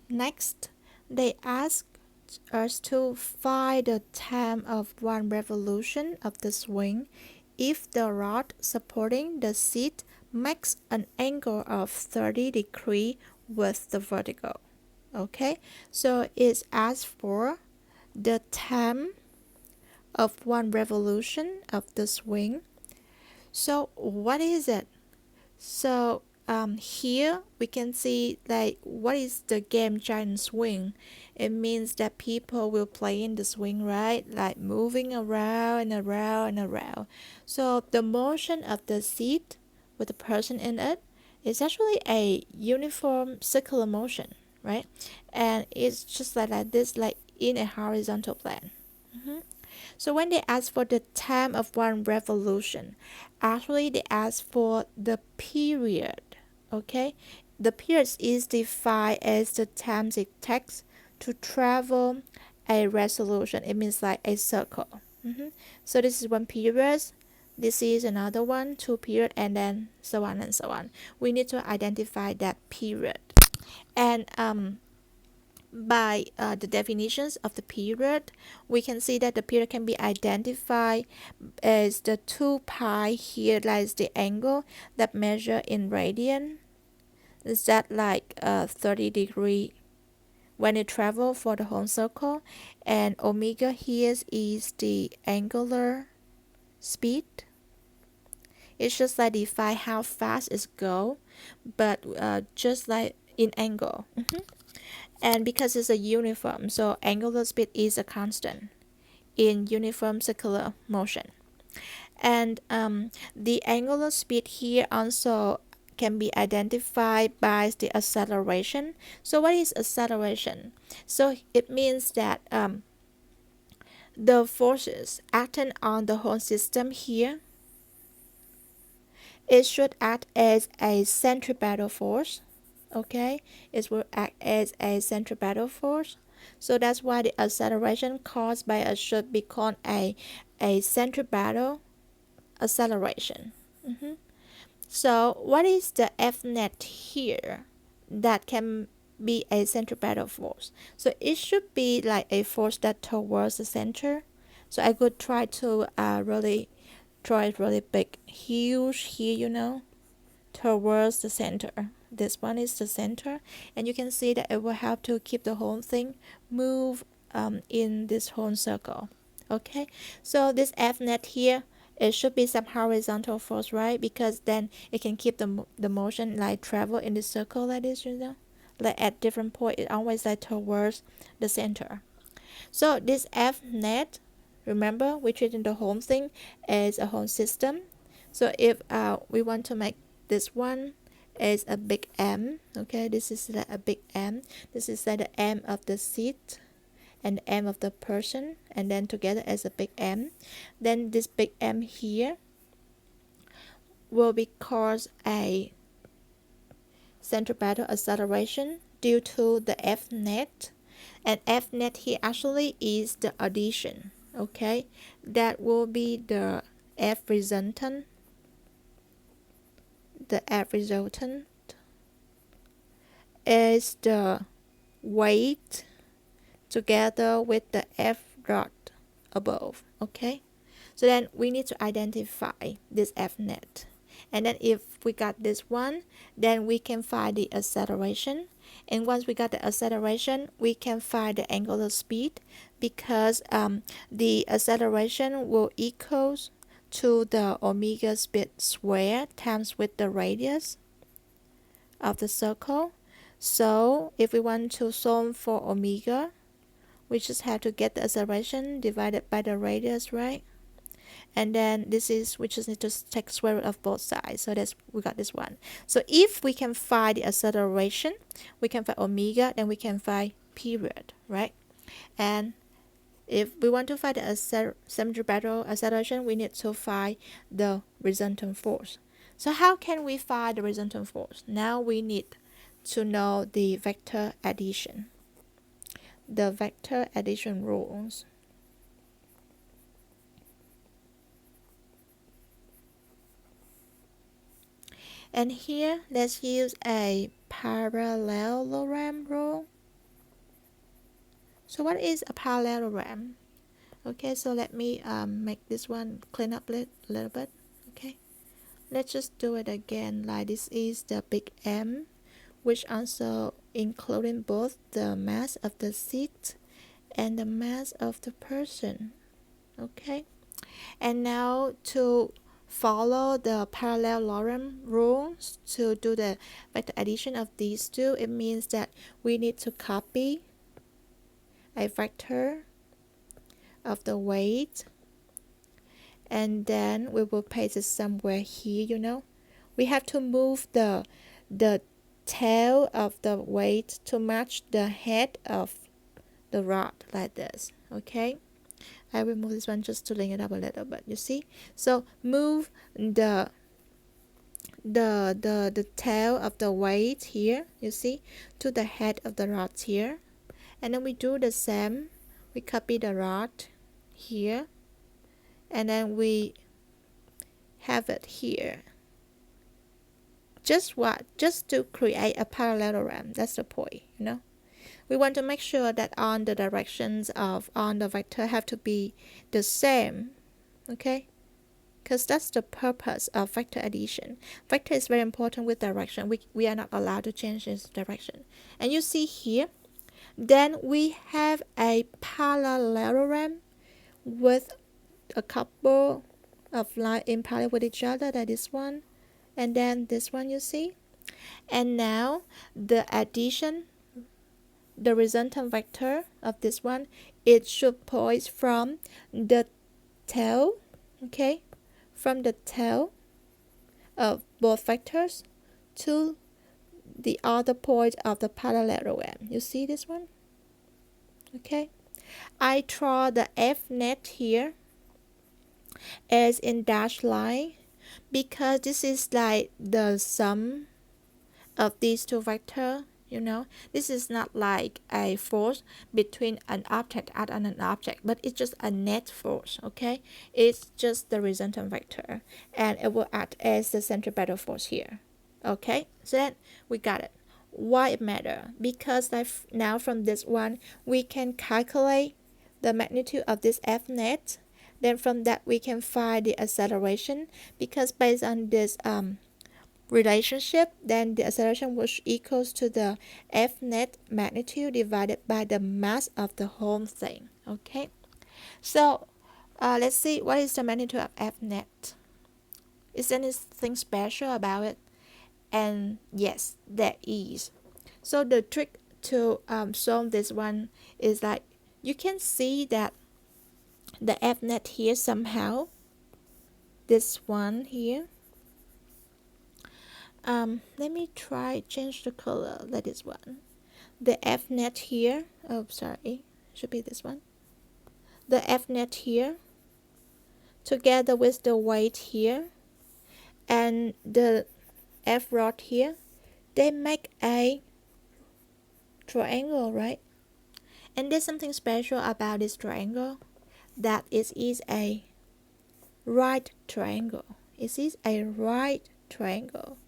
Next, they ask us to find the time of one revolution of the swing if the rod supporting the seat makes an angle of 30 degrees with the vertical. Okay, so it asks for the time of one revolution of the swing. So what is it? So here we can see like what is the game giant swing. It means that people will play in the swing, right? Like moving around and around and around. So the motion of the seat with the person in it is actually a uniform circular motion, right? And it's just like this, like in a horizontal plane. Mhm. So when they ask for the time of one revolution, actually they ask for the period. Okay, the period is defined as the time it takes to travel a resolution. It means like a circle. So this is one period. This is another one, two period, and then so on and so on. We need to identify that period. And by the definitions of the period, we can see that the period can be identified as the 2 pi here lies the angle that measure in radian. Is that like 30 degree when it travel for the whole circle, and omega here is the angular speed. It's just like define how fast it go, but just like in angle. And because it's a uniform, so angular speed is a constant in uniform circular motion. And the angular speed here also can be identified by the acceleration. So what is acceleration? So it means that the forces acting on the whole system here, it should act as a centripetal force. Okay, it will act as a centripetal force. So that's why the acceleration caused by it should be called a centripetal acceleration. So what is the F net here that can be a centripetal force? So it should be like a force that towards the center. So I could try to really draw it really big, huge here, towards the center. This one is the center, and you can see that it will help to keep the whole thing move in this whole circle. Okay, so this F net here, it should be some horizontal force, right? Because then it can keep the motion like travel in the circle like this, like at different point, it always like towards the center. So this F net, remember we treating the whole thing as a whole system. So if we want to make this one as a big M, okay, this is like a big M. This is like the M of the seat and the M of the person, and then together as a big M. Then this big M here will be called a centripetal acceleration due to the F net. And F net here actually is the addition. Okay, that will be the F resultant. The F resultant is the weight together with the F dot above. Okay, so then we need to identify this F net. And then if we got this one, then we can find the acceleration. And once we got the acceleration, we can find the angular speed, because the acceleration will equals to the omega speed square times with the radius of the circle. So if we want to solve for omega, we just have to get the acceleration divided by the radius, right? And then this is, we just need to take square root of both sides. So that's, we got this one. So if we can find the acceleration, we can find omega, then we can find period, right? And if we want to find the centripetal acceleration, we need to find the resultant force. So how can we find the resultant force? Now we need to know the vector addition. The vector addition rules. And here, let's use a parallelogram rule. So what is a parallelogram? Okay, so let me make this one clean up a little bit. Okay, let's just do it again. Like this is the big M, which also including both the mass of the seat and the mass of the person. Okay, and now to follow the parallelogram rules to do the vector addition of these two, it means that we need to copy a vector of the weight, and then we will paste it somewhere here. We have to move the tail of the weight to match the head of the rod like this. Okay, I will move this one just to link it up a little bit, you see. So move the tail of the weight here, you see, to the head of the rod here, and then we do the same. We copy the rod here, and then we have it here. Just to create a parallelogram. That's the point. We want to make sure that all the directions of on the vector have to be the same. Okay, because that's the purpose of vector addition. Vector is very important with direction. We are not allowed to change its direction. And you see here, then we have a parallelogram with a couple of lines in parallel with each other, that is one, and then this one, you see. And now the addition, the resultant vector of this one, it should point from the tail, okay, from the tail of both vectors to the other point of the parallelogram. You see this one? Okay, I draw the F net here as in dashed line because this is like the sum of these two vectors. This is not like a force between an object and an object, but it's just a net force. Okay, it's just the resultant vector, and it will act as the centripetal force here. Okay, so then we got it. Why it matter? Because now from this one we can calculate the magnitude of this F net. Then from that we can find the acceleration, because based on this relationship, then the acceleration was equals to the F net magnitude divided by the mass of the whole thing. Okay, so let's see what is the magnitude of F net. Is there anything special about it? And yes, there is. So the trick to solve this one is that you can see that the F net here somehow, this one here, let me try change the color like this one. The F net here, oh sorry, should be this one. The F net here together with the weight here and the F rod here, they make a triangle, right? And there's something special about this triangle, that it is a right triangle. It is a right triangle.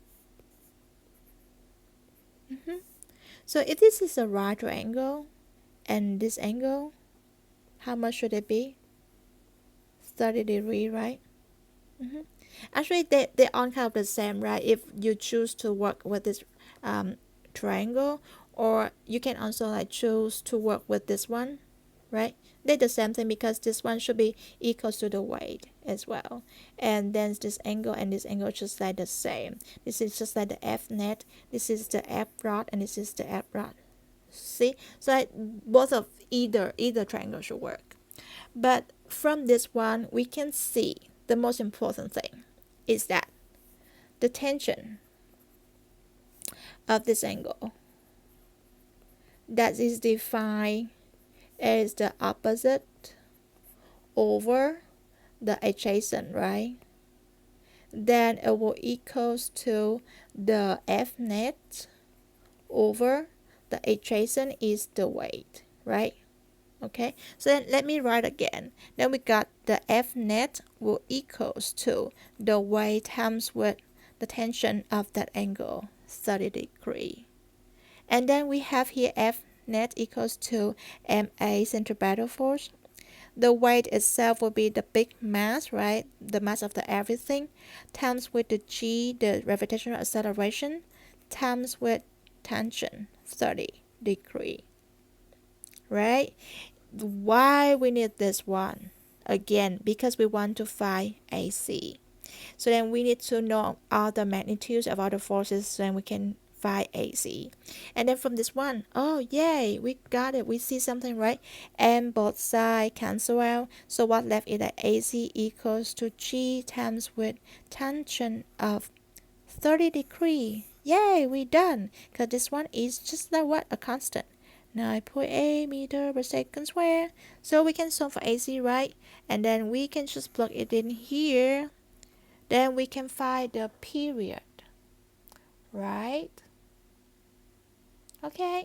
So if this is a right triangle and this angle, how much should it be? 30 degrees, right? Actually, they all kind of the same, right? If you choose to work with this triangle, or you can also like choose to work with this one, right? They're the same thing because this one should be equal to the weight as well. And then this angle and this angle just like the same. This is just like the F net. This is the F rod and this is the F rod. See? So like both of either triangle should work. But from this one, we can see the most important thing is that the tension of this angle that is defined as the opposite over the adjacent, right? Then it will equals to the F net over the adjacent is the weight, right? Okay, so then let me write again. Then we got the F net will equals to the weight times with the tension of that angle, 30 degrees. And then we have here F net equals to ma centripetal force. The weight itself will be the big mass, right? The mass of the everything, times with the g, the gravitational acceleration, times with tension, 30 degree, right? Why we need this one? Again, because we want to find AC. So then we need to know all the magnitudes of all the forces so then we can find AC. And then from this one, oh yay, we got it. We see something, right? And both sides cancel out. So what left is that AC equals to G times with tension of 30 degree. Yay, we done. Because this one is just like what? A constant. 9.8 meter per second square. So we can solve for AC, right? And then we can just plug it in here. Then we can find the period, right? Okay.